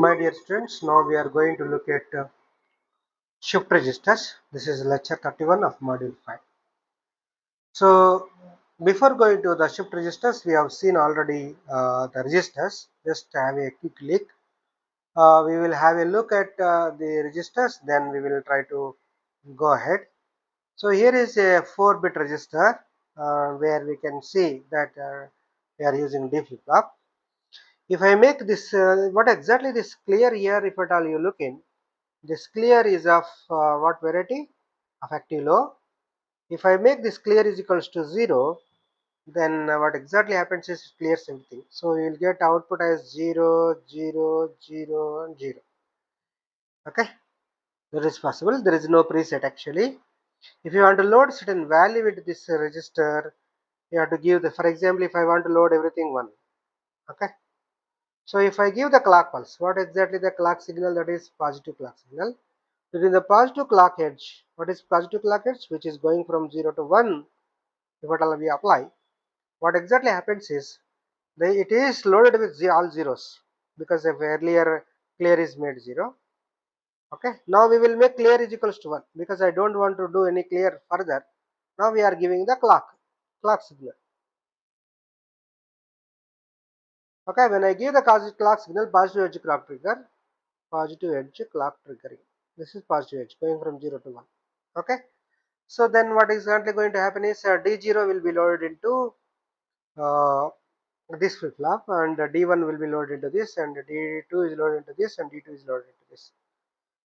My dear students, now we are going to look at shift registers. This is lecture 31 of module 5. So before going to the shift registers, we have seen already the registers. Just have a quick look. We will have a look at the registers, then we will try to go ahead. So here is a 4-bit register where we can see that we are using D flip-flop. If I make this, what exactly this clear here, if at all you look in, this clear is of what variety? Of active low. If I make this clear is equals to 0, then what exactly happens is it clears everything. So you will get output as 0, 0, 0 and 0. Okay, that is possible. There is no preset actually. If you want to load certain value into this register, you have to give the, for example, if I want to load everything 1. Okay, so if I give the clock pulse, what exactly the clock signal? That is positive clock signal. Within the positive clock edge, what is positive clock edge? Which is going from 0 to 1. If at all we apply, what exactly happens is it is loaded with all zeros, because if earlier clear is made 0. Okay, now we will make clear is equals to 1 because I don't want to do any clear further. Now we are giving the clock signal. Okay, when I give the clock signal, positive edge clock trigger, positive edge clock triggering. This is positive edge going from 0 to 1. Okay, so then what is currently going to happen is D0 will be loaded into uh, this flip flop, and D1 will be loaded into this, and D2 is loaded into this, and D2 is loaded into this.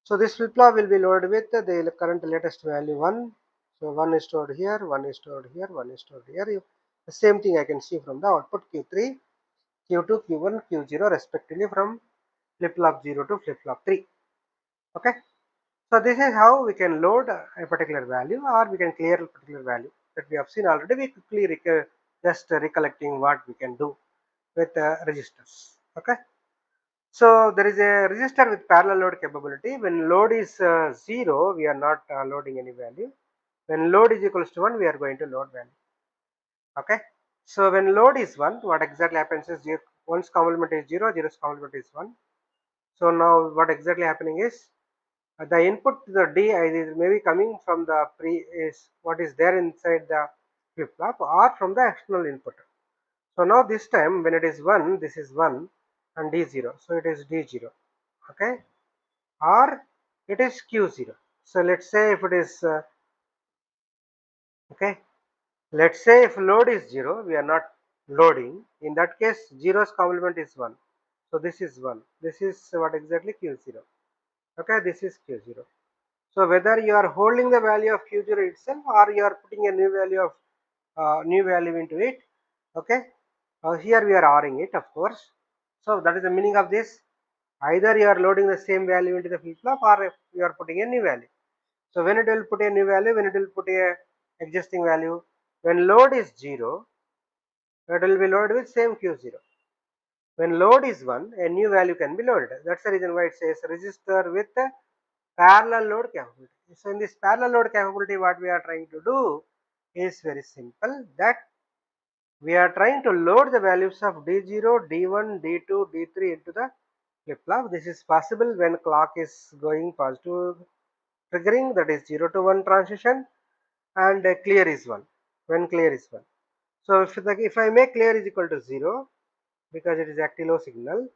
So this flip flop will be loaded with the current latest value 1. So 1 is stored here, 1 is stored here, 1 is stored here. The same thing I can see from the output Q3, Q2, Q1, Q0 respectively from flip flop 0 to flip flop 3. Okay. So this is how we can load a particular value, or we can clear a particular value that we have seen already. We quickly just recollecting what we can do with registers. Okay. So there is a register with parallel load capability. When load is 0, we are not loading any value. When load is equals to 1, we are going to load value. Okay. So when load is 1, what exactly happens is 1's complement is 0, 0's complement is 1. So now what exactly happening is the input to the D is maybe coming from the is what is there inside the flip flop, or from the external input. So now this time when it is 1, this is 1 and D0. So it is D0. Okay, or it is Q0. So let's say if it is okay, let's say if load is 0, we are not loading. In that case, 0's complement is 1. So this is 1. This is what exactly Q0. Okay, this is Q0. So whether you are holding the value of Q0 itself, or you are putting a new value of new value into it. Okay, here we are ORing it, of course. So that is the meaning of this. Either you are loading the same value into the flip flop, or you are putting a new value. So when it will put a new value, when it will put a existing value, when load is 0, it will be loaded with same Q0. When load is 1, a new value can be loaded. That's the reason why it says register with parallel load capability. So in this parallel load capability, what we are trying to do is very simple, that we are trying to load the values of D0, D1, D2, D3 into the flip flop. This is possible when clock is going positive triggering, that is 0 to 1 transition, and clear is 1 when clear is 1. So if I make clear is equal to 0, because it is active low signal,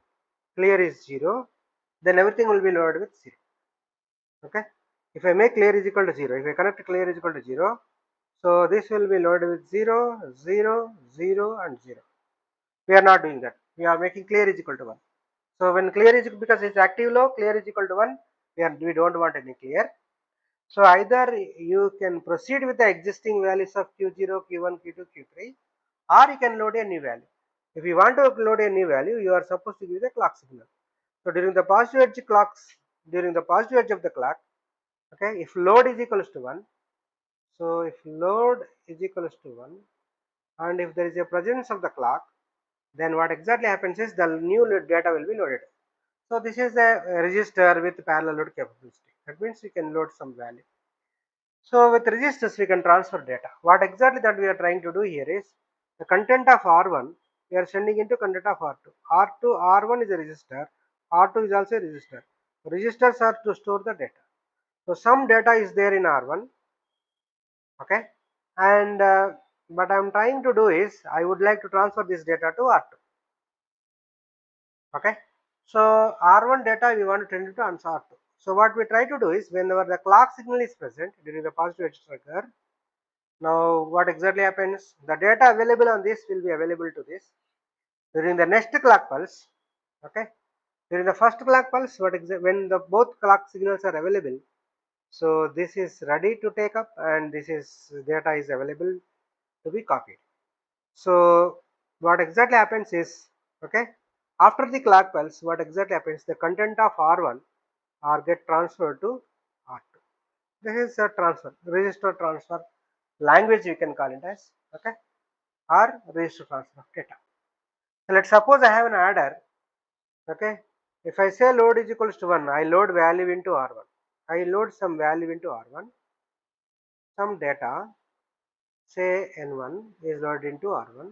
clear is 0, then everything will be loaded with 0. Okay, if I make clear is equal to 0, if I connect clear is equal to 0, so this will be loaded with 0, 0, 0 and 0. We are not doing that. We are making clear is equal to 1. So when clear is, because it's active low, clear is equal to 1, we don't want any clear. So either you can proceed with the existing values of Q0, Q1, Q2, Q3, or you can load a new value. If you want to load a new value, you are supposed to give the clock signal. So during the positive edge of the clock, okay, if load is equals to 1, so if load is equals to 1, and if there is a presence of the clock, then what exactly happens is the new data will be loaded. So this is a register with parallel load capability. That means we can load some value. So with registers we can transfer data. What exactly that we are trying to do here is the content of R1 we are sending into content of R2. R1 is a register, R2 is also a register. Registers are to store the data. So some data is there in R1, okay, and what I am trying to do is I would like to transfer this data to R2, okay. So R1 data we want to send it to answer R2. So what we try to do is whenever the clock signal is present during the positive edge trigger, now what exactly happens? The data available on this will be available to this during the next clock pulse, okay. During the first clock pulse, when the both clock signals are available, so this is ready to take up and this is data is available to be copied. So what exactly happens is, okay, after the clock pulse, what exactly happens? The content of R1 are get transferred to R2. This is a transfer, register transfer language we can call it as, okay, or register transfer of data. So let's suppose I have an adder, okay. If I say load is equals to 1, I load value into R1. I load some value into R1, some data, say N1 is loaded into R1.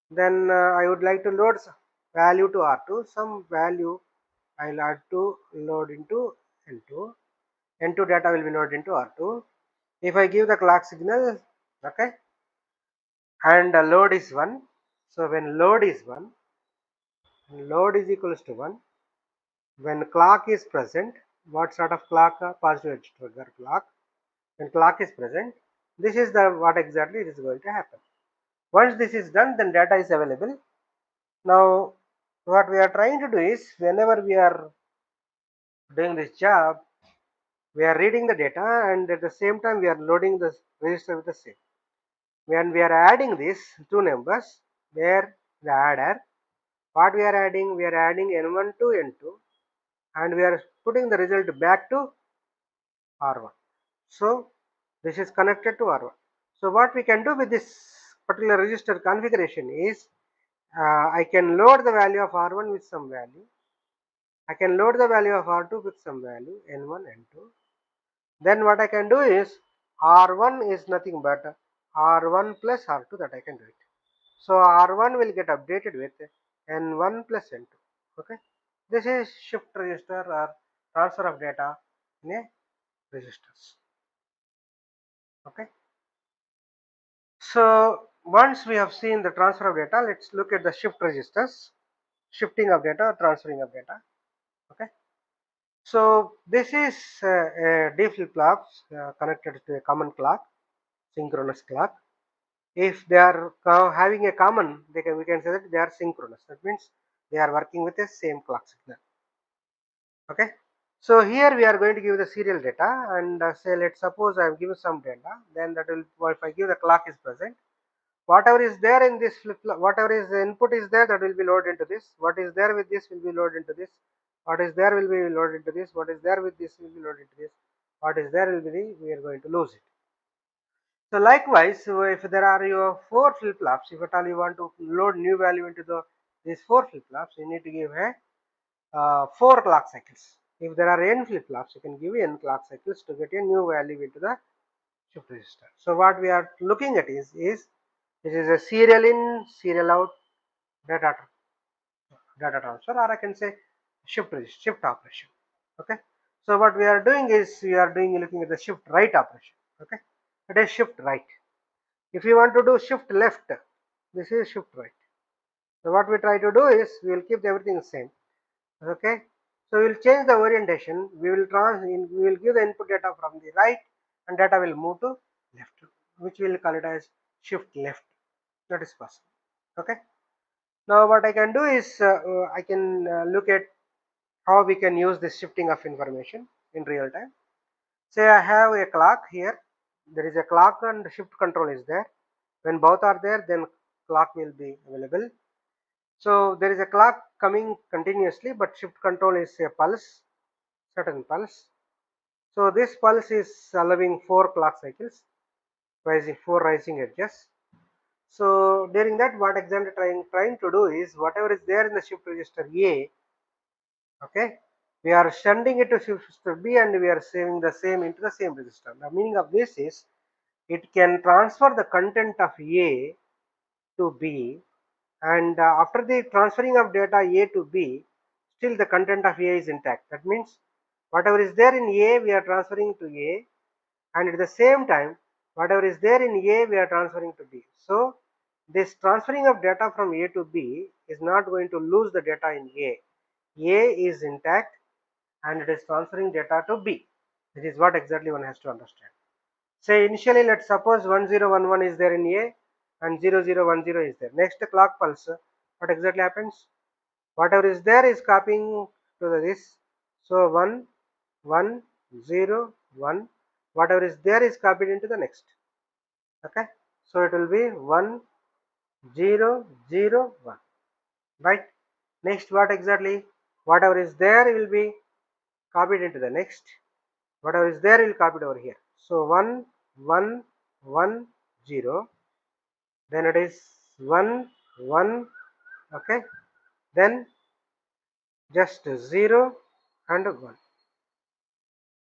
Then I would like to load value to R2, some value I'll add to load into N2. N2 data will be loaded into R2. If I give the clock signal, okay, and load is 1. So when load is 1, load is equals to 1. When clock is present, what sort of clock? Positive edge trigger clock. When clock is present, this is the what exactly is going to happen. Once this is done, then data is available. Now what we are trying to do is whenever we are doing this job, we are reading the data and at the same time we are loading the register with the same. When we are adding these two numbers, where the adder, what we are adding N1 to N2 and we are putting the result back to R1. So this is connected to R1. So what we can do with this particular register configuration is I can load the value of R1 with some value. I can load the value of R2 with some value N1, N2. Then what I can do is R1 is nothing but R1 plus R2 that I can do it. So R1 will get updated with N1 plus N2. Okay. This is shift register or transfer of data in a registers. Okay. So once we have seen the transfer of data, let's look at the shift registers, shifting of data, transferring of data. Okay. So this is a D flip-flops connected to a common clock, synchronous clock. If they are having a common, we can say that they are synchronous. That means they are working with the same clock signal. Okay. So here we are going to give the serial data and say let's suppose I am giving some data. Then that will, if I give the clock is present, whatever is there in this flip flop, whatever is the input is there, that will be loaded into this. What is there with this will be loaded into this. What is there will be loaded into this. What is there with this will be loaded into this. What is there will be we are going to lose it. So likewise, so if there are your 4 flip flops, if at all you want to load new value into these 4 flip flops, you need to give a 4 clock cycles. If there are n flip flops, you can give n clock cycles to get a new value into the shift register. So what we are looking at is this is a serial in, serial out data transfer, or I can say shift operation. Okay. So what we are doing is we are looking at the shift right operation. Okay. It is shift right. If you want to do shift left, this is shift right. So what we try to do is we will keep everything same. Okay. So we will change the orientation. We will give the input data from the right and data will move to left, which we will call it as shift left. That is possible. Okay. Now what I can do is I can look at how we can use this shifting of information in real time. Say I have a clock here. There is a clock and shift control is there. When both are there, then clock will be available. So there is a clock coming continuously, but shift control is a pulse, certain pulse. So this pulse is allowing 4 clock cycles, rising 4 rising edges. So during that, what exactly trying to do is whatever is there in the shift register A, okay, we are sending it to shift register B and we are saving the same into the same register. The meaning of this is it can transfer the content of A to B, and after the transferring of data A to B, still the content of A is intact. That means whatever is there in A we are transferring to A, and at the same time whatever is there in A we are transferring to B. So this transferring of data from A to B is not going to lose the data in A. A is intact and it is transferring data to B. This is what exactly one has to understand. Say initially let's suppose 1011 is there in A and 0010 is there. Next clock pulse, what exactly happens? Whatever is there is copying to this. So 1, 1, 0, 1. Whatever is there is copied into the next. Okay. So it will be 1, 0, 0, 1. Right. Next what exactly? Whatever is there will be copied into the next. Whatever is there will copied over here. So 1, 1, 1, 0. Then it is 1, 1. Okay. Then just 0 and 1.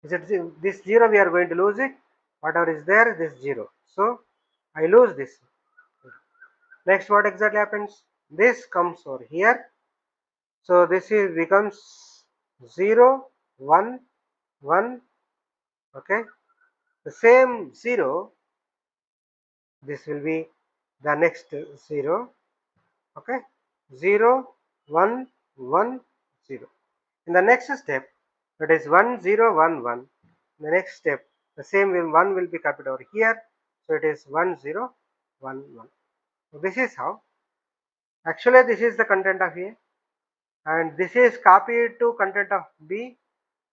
Is it this 0 we are going to lose it? Whatever is there, this 0. So I lose this. Next what exactly happens? This comes over here. So this is becomes 0, 1, 1. Okay. The same 0, this will be the next 0. Okay. 0, 1, 1, 0. In the next step, it is 1, 0, 1, 1. In the next step, the same 1 will be copied over here. So it is 1, 0, 1, 1. So this is how. Actually, this is the content of A, and this is copied to content of B.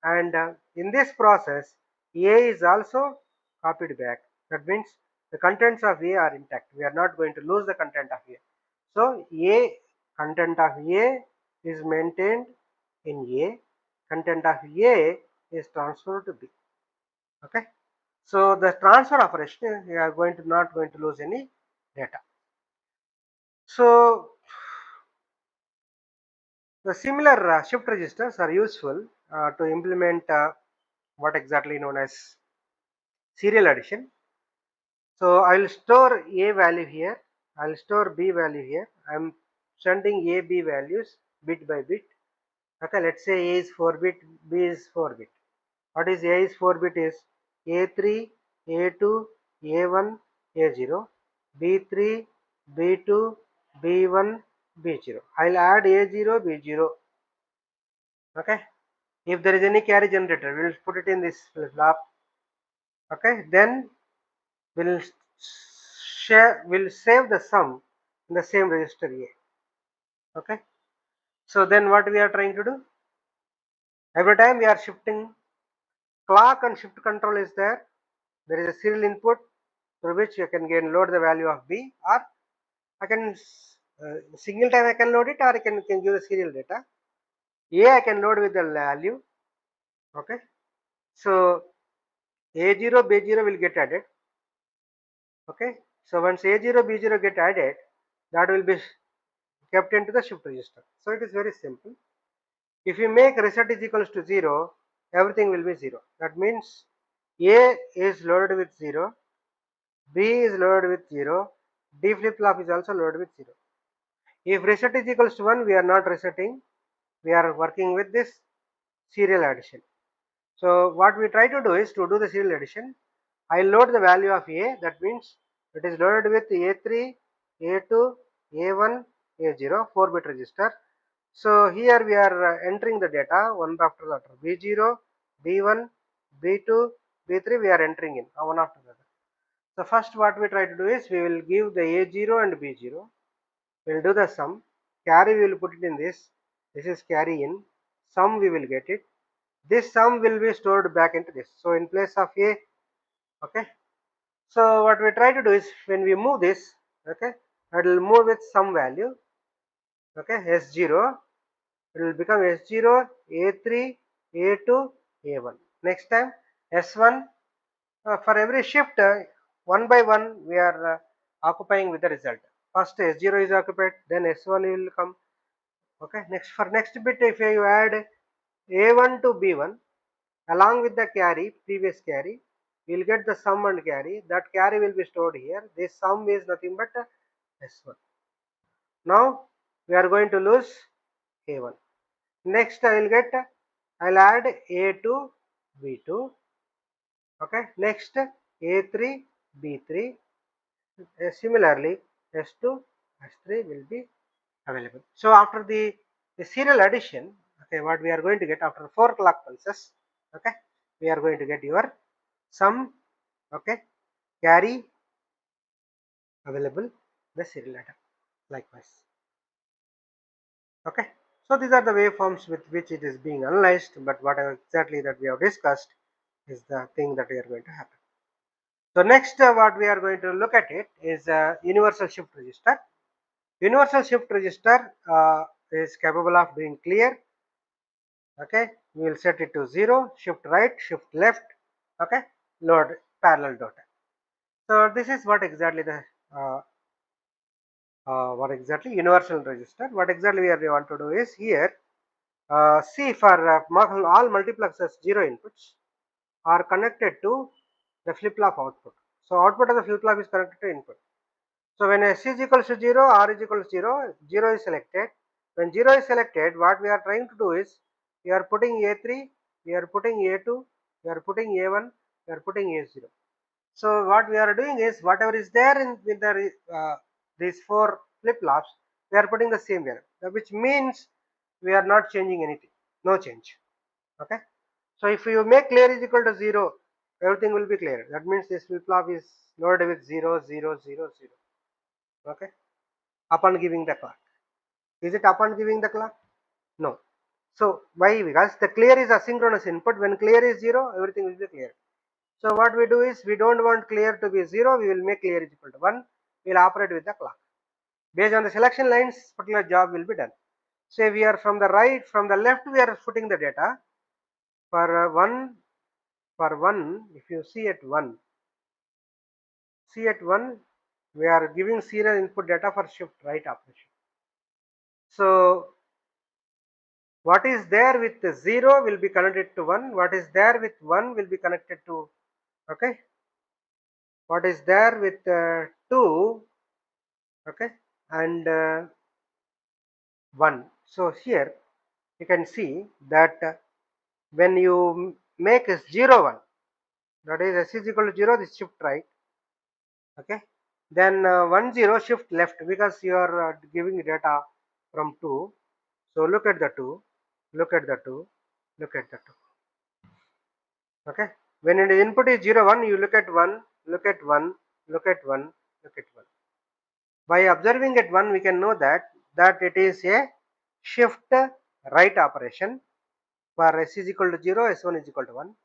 And in this process, A is also copied back. That means the contents of A are intact. We are not going to lose the content of A. So A, content of A is maintained in A. Content of A is transferred to B. Okay. So the transfer operation, we are not going to lose any data. So the similar shift registers are useful to implement what exactly known as serial addition. So I will store A value here. I will store B value here. I am sending A, B values bit by bit. Okay, let's say A is 4 bit, B is 4 bit. What is A is 4 bit is A3, A2, A1, A0, B3, B2, B1, B0. I'll add A0, B0. Okay. If there is any carry generator, we will put it in this flip-flop. Okay. Then we'll save the sum in the same register A. Okay. So then what we are trying to do? Every time we are shifting, clock and shift control is there. There is a serial input through which you can again load the value of B, or I can single time I can load it, or I can give the serial data. A I can load with the value. Okay. So A0, B0 will get added. Okay. So once A0, B0 get added, that will be kept into the shift register. So it is very simple. If you make reset is equals to 0, everything will be 0. That means A is loaded with 0, B is loaded with 0, D flip flop is also loaded with 0. If reset is equals to 1, we are not resetting, we are working with this serial addition. So what we try to do is to do the serial addition. I load the value of A, that means it is loaded with A3, A2, A1, A0, 4-bit register. So here we are entering the data one after the other. B0, B1, B2, B3 we are entering in one after the other. So first what we try to do is we will give the A0 and B0. We will do the sum. Carry we will put it in this. This is carry in. Sum we will get it. This sum will be stored back into this. So in place of A, okay. So what we try to do is when we move this, okay, it will move with some value, okay, S0. It will become S0, A3, A2, A1. Next time S1. For every shift, one by one we are occupying with the result. First S0 is occupied, then S1 will come. Okay. Next for next bit, if you add A1 to B1 along with the carry, previous carry, we will get the sum and carry. That carry will be stored here. This sum is nothing but S1. Now we are going to lose A1. Next I'll add A2, B2. Okay. Next A3, B3. Similarly, S2, S3 will be available. So after the serial addition, okay, what we are going to get after 4 clock pulses, okay, we are going to get your sum, okay, carry available the serial data likewise. Okay, so these are the waveforms with which it is being analyzed, but what exactly that we have discussed is the thing that we are going to happen. So next what we are going to look at it is universal shift register. Universal shift register is capable of doing clear. Okay, we will set it to 0, shift right, shift left. Okay, load parallel data. So this is what exactly the what exactly universal register. What exactly we want to do is here see for all multiplexers 0 inputs are connected to the flip-flop output. So output of the flip-flop is connected to input. So when S is equals to 0, R is equals to 0, 0 is selected. When 0 is selected, what we are trying to do is we are putting A3, we are putting A2, we are putting A1, we are putting A0. So what we are doing is whatever is there in with the these 4 flip-flops, we are putting the same value, which means we are not changing anything, no change. Okay. So if you make clear is equal to 0, everything will be clear. That means this flip-flop is loaded with 0, 0, 0, 0. Okay. Upon giving the clock. Is it upon giving the clock? No. So why? Because the clear is asynchronous input. When clear is 0, everything will be clear. So what we do is we don't want clear to be 0. We will make clear is equal to 1. We will operate with the clock. Based on the selection lines, particular job will be done. Say we are from the right, from the left, we are putting the data for 1. For 1, if you see at 1, we are giving serial input data for shift right operation. So what is there with 0 will be connected to 1. What is there with 1 will be connected to, okay. What is there with 2, okay, and 1. So here you can see that when you make 0, 1, that is S is equal to 0, this shift right, okay. Then 1, 0 shift left because you are giving data from 2. So look at the 2, look at the 2, look at the 2. Okay. When the input is 0, 1, you look at 1, look at 1, look at 1, look at 1. By observing at 1, we can know that it is a shift right operation. For S is equal to 0, S1 is equal to 1.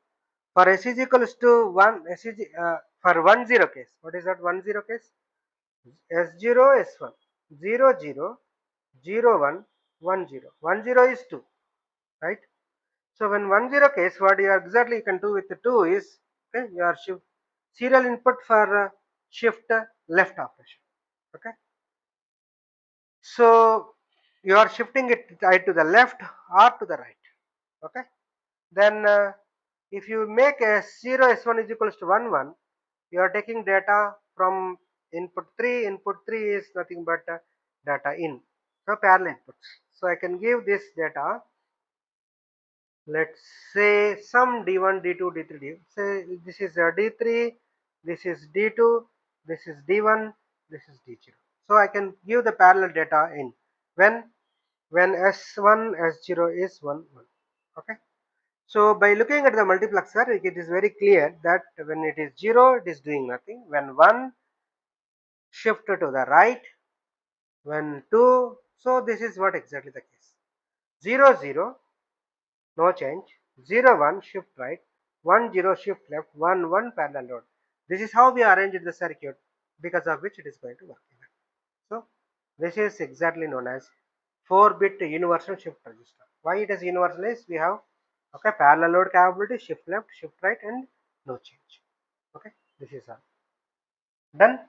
For S is equals to 1, for 1, 0 case. What is that 1, 0 case? S0, S1, 0, 0, 0, 1, 1, 0. 1, 0 is 2, right? So when 1, 0 case, what you exactly can do with the 2 is, okay, your shift serial input for shift left operation. Okay. So you are shifting it either to the left or to the right. Okay. Then if you make a 0 S1 is equals to 1, 1, you are taking data from input 3. Input 3 is nothing but data in. So parallel inputs. So I can give this data. Let's say some D1, D2, D3, D. Say this is D3, this is D2, this is D1, this is D0. So I can give the parallel data in when S1, S0 is 1, 1. Okay. So by looking at the multiplexer, it is very clear that when it is 0, it is doing nothing. When 1, shift to the right. When 2, so this is what exactly the case. 0, 0, no change. 0, 1, shift right. 1, 0, shift left. 1, 1, parallel load. This is how we arranged the circuit, because of which it is going to work. So this is exactly known as 4-bit universal shift register. Why it is universal is we have, okay, parallel load capability, shift left, shift right, and no change. Okay, this is all done.